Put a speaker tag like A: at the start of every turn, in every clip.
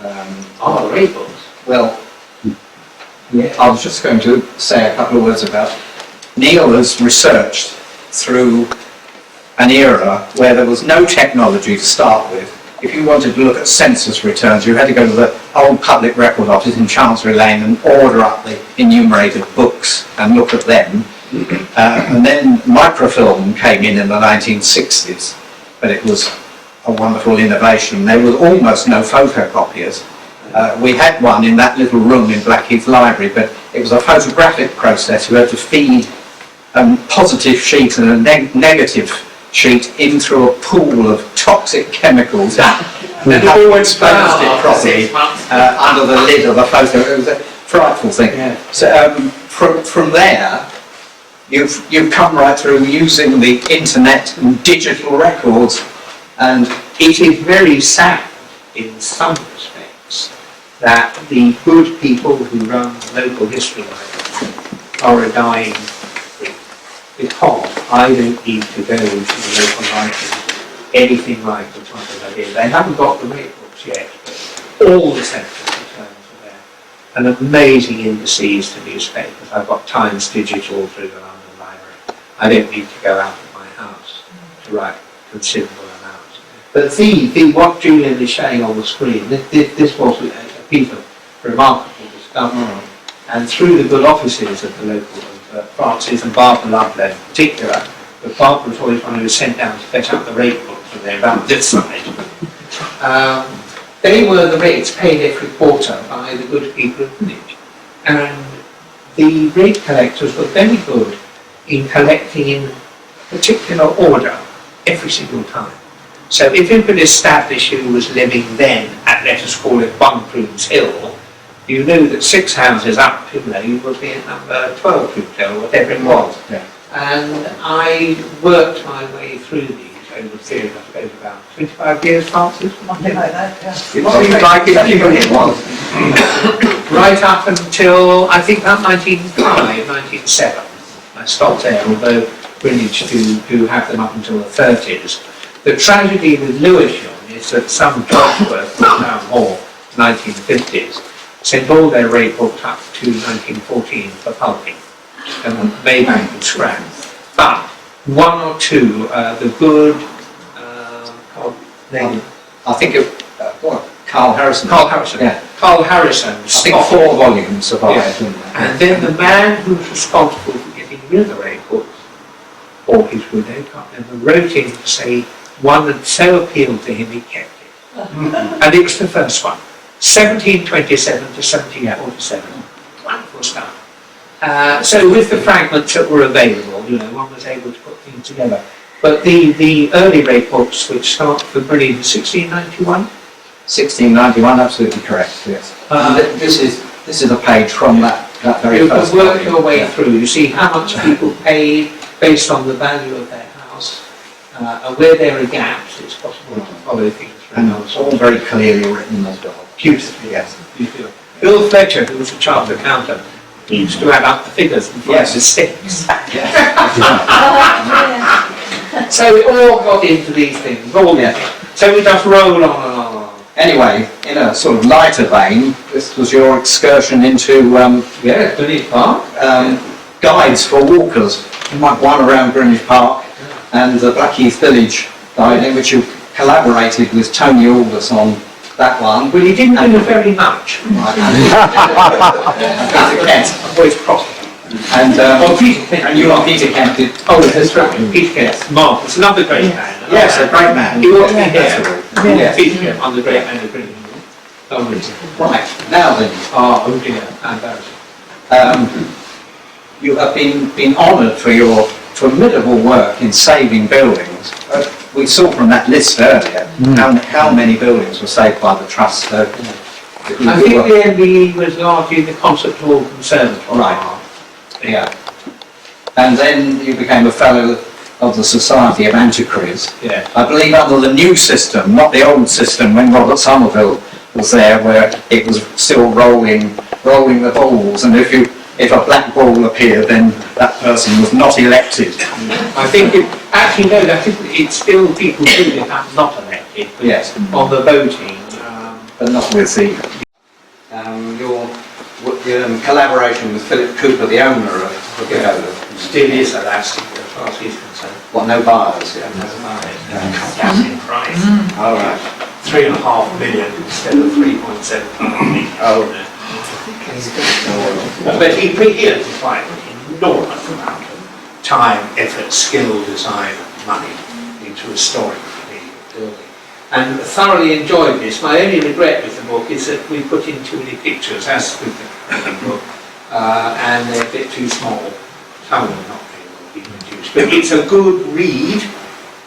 A: Oh, great books.
B: Well, yeah, I was just going to say a couple of words about Neil has researched through an era where there was no technology to start with. If you wanted to look at census returns, you had to go to the old public record office in Chancery Lane and order up the enumerated books and look at them. And then microfilm came in the 1960s, but it was a wonderful innovation. There was almost no photocopiers. We had one in that little room in Blackheath Library, but it was a photographic process. You had to feed a positive sheet and a negative sheet in through a pool of toxic chemicals and have exposed it properly under the lid of the photo. It was a frightful thing. Yeah. So from there, you've come right through using the internet and digital records, and
A: it is very sad in some respects that the good people who run local history libraries are a dying breed, because I don't need to go to the local library anything like the time that I did. They haven't got the rate books yet, but all the census returns are there. And amazing indices to newspapers. I've got Times Digital through the London Library. I don't need to go out of my house to write considerable amounts. But what Julian is showing on the screen, this was a piece of remarkable discovery. And through the good offices of the local Francis and Barbara Loveland in particular, but Barbara was always one who was sent down to fetch out the rate books when they're about this side. They were the rates paid every quarter by the good people of Greenwich. And the rate collectors were very good in collecting in particular order every single time. So if you could establish who was living then at, let us call it, One Prunes Hill, you knew that 6 houses up, you would be at number 12 Prunes Hill, whatever it was. Yeah. And I worked my way through these over a period of about 25 years, Francis?
C: Something like that, yeah.
A: It seemed like it was. Right up until, I think, about 1905, 1907. I stopped there, although Greenwich do have them up until the 30s. The tragedy with Lewisham is that some Jobsworth from Town Hall, 1950s, sent all their rate books up to 1914 for pulping, and Maybank and scrap. But one or two, the good,
B: I think it, Carl Harrison.
A: Carl Harrison. Yeah. Carl Harrison.
B: I think 4 volumes survived.
A: Yeah. And then the man who was responsible for getting rid of the rate books, or his widow, can't remember, wrote in to say one had so appealed to him he kept it. And it was the first one. 1727 to 1747. Wonderful stuff. So with the fragments that were available, one was able to put things together. But the early rate books, which start for Brilliant in 1691?
B: 1691, absolutely correct, yes. This is a page from that very first.
A: You can work your way through. You see how much people paid based on the value of their house, and where there are gaps, it's possible to follow things through.
B: And it's all very clearly written as well.
A: Beautifully, yes. Beautiful. Bill Fletcher, who was a chartered accountant, he used to add up the figures and find the sticks. So we all got into these things, So we just roll on and on and on.
B: Anyway, in a sort of lighter vein, this was your excursion into
A: Greenwich Park.
B: Guides for walkers. You might one around Greenwich Park and the Blackheath Village guide, in which you collaborated with Tony Aldous on that one.
A: Well, he didn't do very much.
B: Peter Kent.
A: Always prospered.
B: And
A: Peter Kent.
B: And you and Peter Kent did.
A: Oh, that's right. Peter Kent. Marvellous. Another great man.
B: Yes, a great man.
A: He ought to be here.
B: Yes.
A: Peter Kent, on the great man of Greenwich.
B: Right, now then.
A: Oh dear, embarrassing.
B: You have been honoured for your formidable work in saving buildings. We saw from that list earlier how many buildings were saved by the trust. I
A: think the MBE was largely the concert hall conservatory.
B: Right. Yeah. And then you became a fellow of the Society of Antiquaries.
A: Yeah.
B: I believe under the new system, not the old system when Robert Somerville was there, where it was still rolling the balls, and if a black ball appeared, then that person was not elected.
A: I think it's still people do that not elected.
B: Yes.
A: On the voting,
B: but not with the your collaboration with Philip Cooper, the owner of the pagoda.
A: Still is elastic as far as he's concerned.
B: What, no buyers? Yeah.
A: Come down in price.
B: All right.
A: 3.5 million instead of 3.75 million.
B: Oh.
A: But he had quite an enormous amount of time, effort, skill, design, money into restoring the building. And thoroughly enjoyed this. My only regret with the book is that we put in too many pictures, as with the book, and they're a bit too small. Some of them are not very well being reduced. But it's a good read,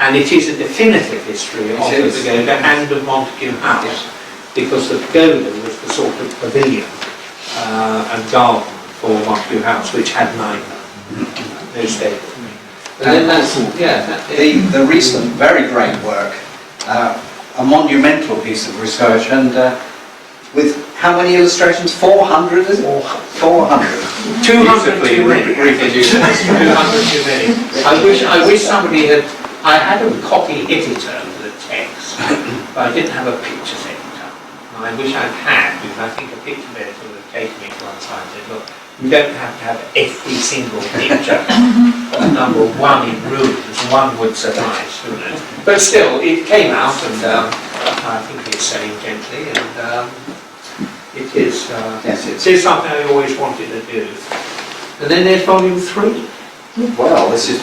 A: and it is a definitive history of the pagoda and of Montague House, because the pagoda was the sort of pavilion and garden for Montague House, which had 9 no stable.
B: And then that's, the recent very great work, a monumental piece of research, and with how many illustrations? 400, is it? 400.
A: 200 too many. 200 too many. I wish somebody had. I had a copy editor for the text, but I didn't have a pictures editor. And I wish I'd had, because I think a picture editor would have taken me to one side and said, look, you don't have to have every single picture of number 1 in ruins. 1 would suffice, wouldn't it? But still, it came out, and I think it's selling gently, and it is something I always wanted to do. And then there's volume 3.
B: Well, this is,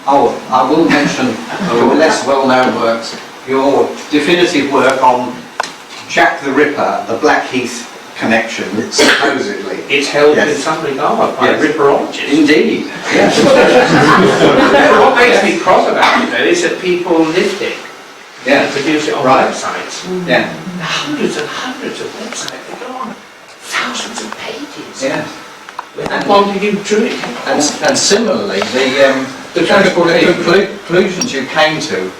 B: I will mention your less well-known works, your definitive work on Jack the Ripper, the Blackheath connection, supposedly.
A: It's held in some regard by ripperologists.
B: Indeed. Yes.
A: What makes me cross about it, though, is that people lift it and produce it on websites.
B: Yeah.
A: Hundreds and hundreds of websites. They go on thousands of pages.
B: Yeah.
A: And Montague drew it.
B: And similarly, the conclusions you came to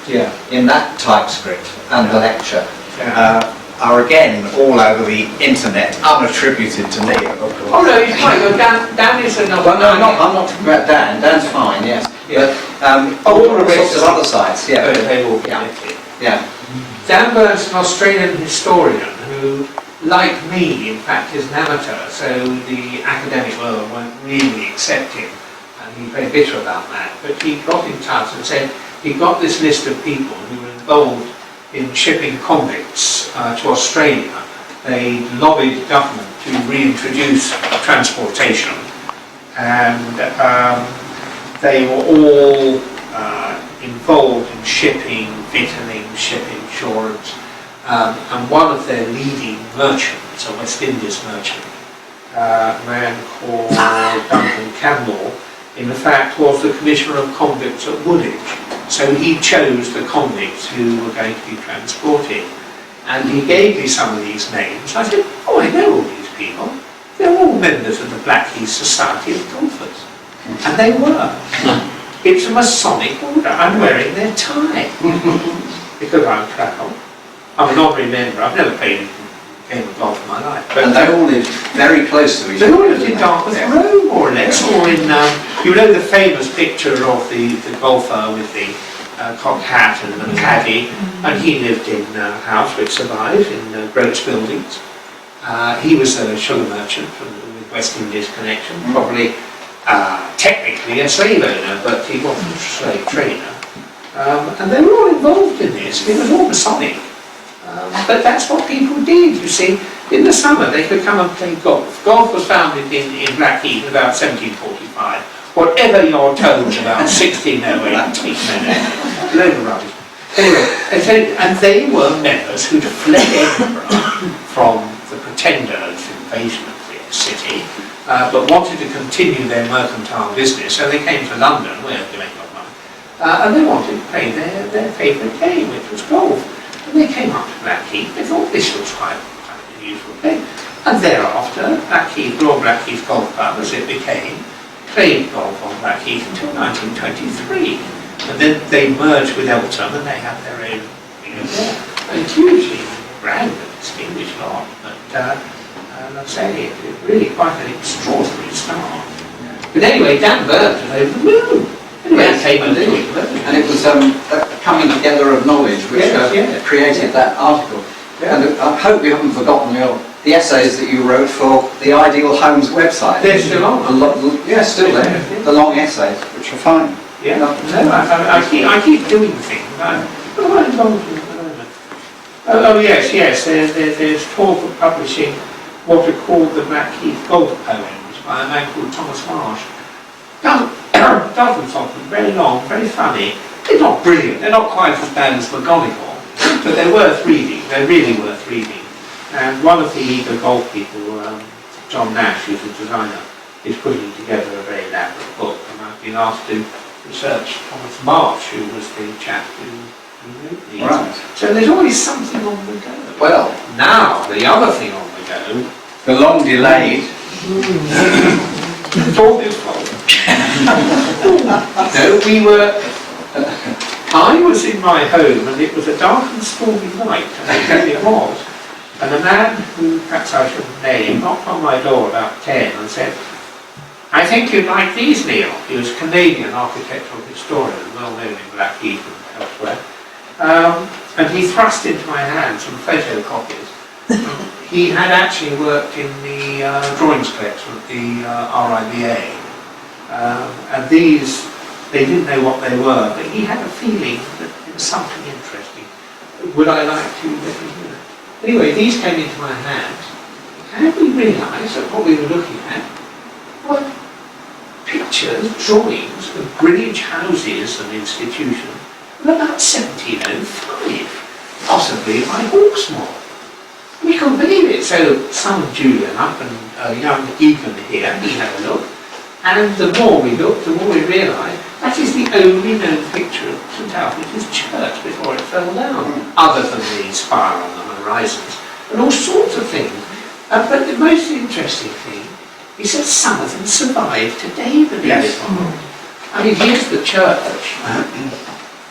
B: in that typescript and the lecture are again all over the internet, unattributed to me.
A: Oh no, he's fine. No, Dan is another.
B: Well, no, I'm not talking about Dan. Dan's fine, yes.
A: Yeah.
B: But all sorts of other sites,
A: They will connected.
B: Yeah.
A: Dan Burns is an Australian historian who, like me, in fact, is an amateur, so the academic world won't really accept him, and he's very bitter about that. But he got in touch and said he got this list of people who were involved in shipping convicts to Australia. They lobbied the government to reintroduce transportation, and they were all involved in shipping, victualling, ship insurance, and one of their leading merchants, a West Indies merchant, a man called Duncan Campbell, in fact was the commissioner of convicts at Woolwich. So he chose the convicts who were going to be transported. And he gave me some of these names. I said, oh, I know all these people. They're all members of the Blackheath Society of Golfers. And they were. It's a Masonic order. I'm wearing their tie. Because I'm proud. I'm an honorary member. I've never played a game of golf in my life. But
B: and they all lived very close to each other.
A: They all lived in Dartmouth Row, more or less, or in, you know the famous picture of the golfer with the cocked hat and the caddy, and he lived in a house which survived in Groats Buildings. He was a sugar merchant with West Indies connection, probably technically a slave owner, but he wasn't a slave trader. And they were all involved in this. It was all Masonic. But that's what people did, you see. In the summer they could come and play golf. Golf was founded in Blackheath in about 1745. Whatever you're told about 1608, take no load of rubbish. Anyway, and they were members who'd fled Edinburgh from the Pretenders' invasion of the city, but wanted to continue their mercantile business, so they came to London, where they make a lot of money, and they wanted to play their favourite game, which was golf. And they came up to Blackheath. They thought this was quite an unusual thing. And thereafter, Blackheath, Royal Blackheath Golf Club, as it became, played golf on Blackheath until 1923. And then they merged with Eltham and they had their own thing of war. And it's hugely grand and distinguished lot. But I'd say it's really quite an extraordinary start. But anyway, Dan Burns was over the moon. Anyway, it came a little.
B: And it was a coming together of knowledge which created that article. And I hope you haven't forgotten the essays that you wrote for the Ideal Homes website.
A: They're still on.
B: Yeah, still there. The long essays, which are fine.
A: Yeah, no, I keep doing things. What am I involved in at the moment? Oh yes, there's talk of publishing what are called the Blackheath Golf Poems by a man called Thomas Marsh. Dozens of them, very long, very funny. They're not brilliant, they're not quite as bad as McGonagall, but they're worth reading, they're really worth reading. And one of the eager golf people, John Nash, who's a designer, is putting together a very elaborate book, and I've been asked to research Thomas Marsh, who was the chap who wrote these.
B: Right.
A: So there's always something on the go.
B: Well,
A: now, the other thing on the go,
B: the long delayed.
A: it's all this fault. No, I was in my home and it was a dark and stormy night, and it was. And a man who perhaps I shouldn't name knocked on my door about 10 and said, "I think you'd like these, Neil." He was a Canadian architectural historian, well known in Blackheath and elsewhere. And he thrust into my hand some photocopies. He had actually worked in the drawings collection at the RIBA. And these, they didn't know what they were, but he had a feeling that it was something interesting. Would I like to let him hear it? Anyway, these came into my hands, and we realised that what we were looking at were pictures, drawings of Greenwich houses and institutions of about 1705, possibly by Hawksmoor. We couldn't believe it, so son Julian up and young Egan here, he had a look. And the more we looked, the more we realised that is the only known picture of St Alfred's church before it fell down, other than the spire on the horizons, and all sorts of things. But the most interesting thing is that some of them survive today, believe it or not. I mean, here's the church.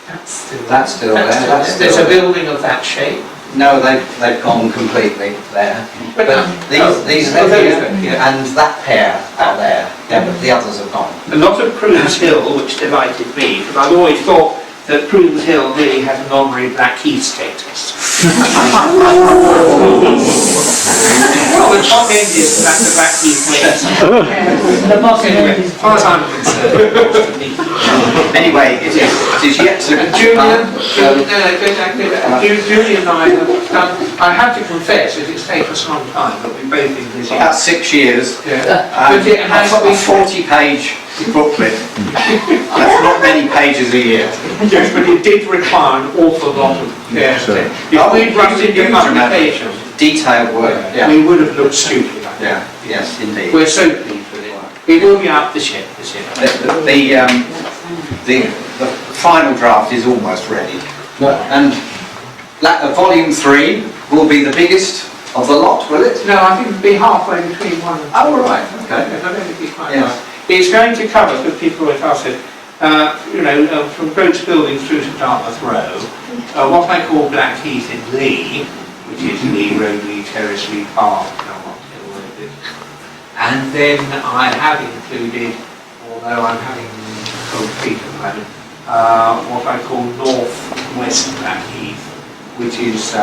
A: That's still there. There's a building of that shape.
B: No, they've gone completely there. But these are here, and that pair are there. Yeah, but the others have gone.
A: A lot of Prunes Hill, which delighted me, because I've always thought that Prunes Hill really has an honorary Blackheath status. Well, the top end is the Blackheath Village. The bottom end is, as far as I'm concerned.
B: Anyway, it is yet to
A: Julian and I have done, I have to confess that it's taken us a long time, but we've both been busy.
B: about 6 years.
A: Yeah. But it has
B: I've got a
A: been
B: 40-page booklet. That's not many pages a year.
A: yes, but it did require an awful lot of care. If we'd rushed into publication,
B: Detailed work. Yeah.
A: we would have looked stupid.
B: Yeah. Yes, indeed.
A: We're so pleased with it. It will be up this year.
B: The final draft is almost ready, and volume 3 will be the biggest of the lot, will it?
A: No, I think it'll be halfway between one and two.
B: Oh, right. Okay.
A: I don't think it's quite
B: Yes.
A: right. It's going to cover, because people have asked it, from Groats Building through to Dartmouth Row, what I call Blackheath in Lee, which is Lee Road, Lee Terrace, Lee Park, and then I have included, although I'm having cold feet at the moment, what I call North West Blackheath, which is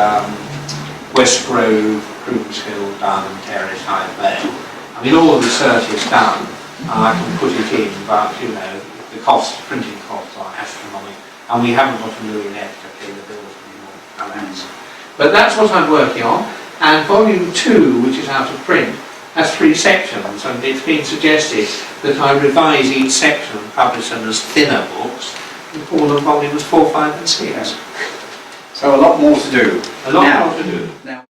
A: West Grove, Prunes Hill, Diamond Terrace, High Vale. I mean, all the research is done. I can put it in, but the printing costs are astronomical, and we haven't got a millionaire to pay the bills anymore. Alas. But that's what I'm working on, and volume 2, which is out of print, has 3 sections, and it's been suggested that I revise each section and publish them as thinner books, and call them volumes 4, 5 and 6.
B: So a lot more to do.
A: A lot more to do.
B: Now.